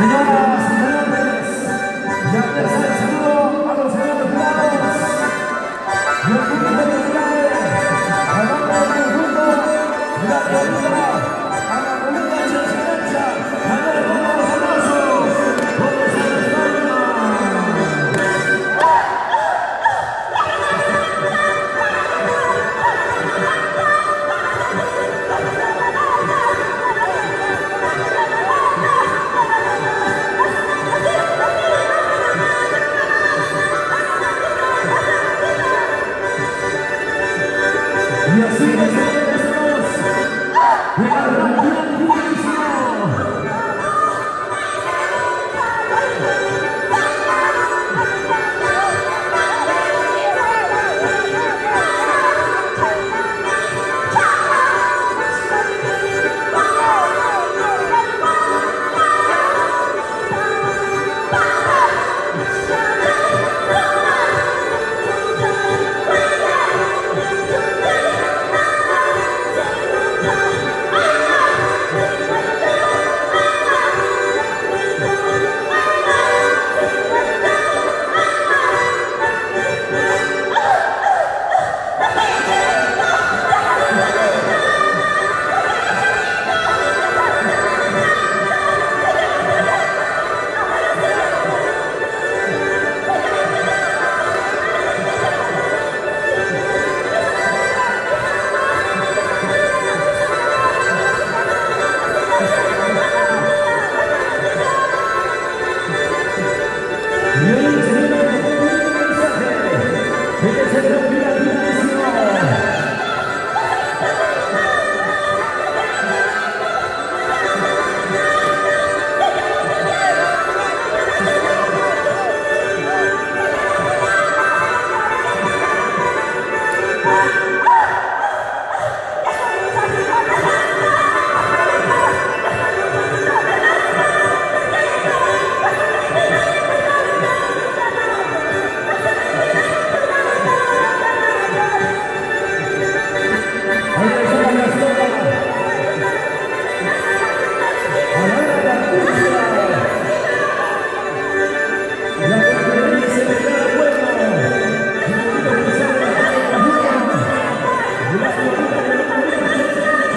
Señoras y señores, ya empieza el saludo a los señores jurados y el público que trae al nombre del conjunto la Florida, a la Florida Chelsea, a ver todos los abrazos, todos en la espalda. Y así es como empezamos de la gran durísimo. Y hoy se viene con un mensaje de que se confía durísimo. Ahí está la castora. A la hora de la música. La que dice de cada pueblo. Y el único que sabe la música. Y la Florida de la Florida se escucha.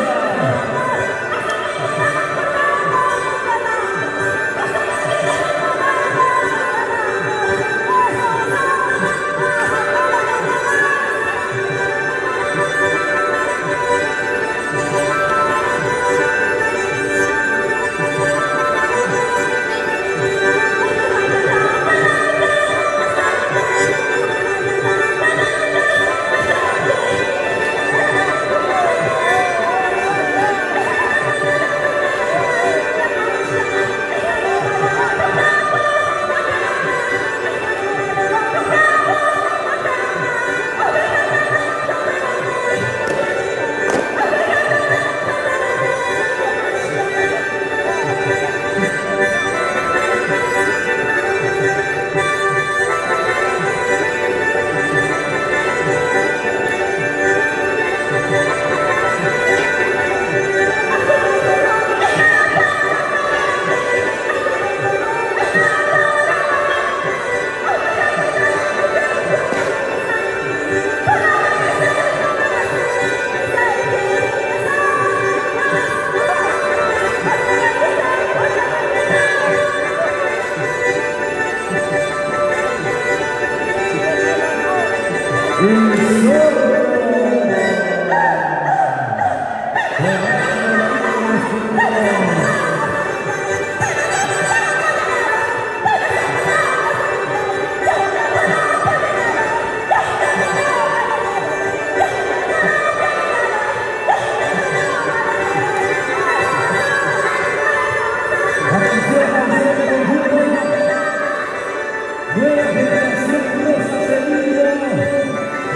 Nueva generación Rosa Sevilla,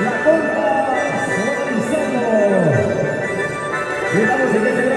la bomba se va pisando. Llegamos en este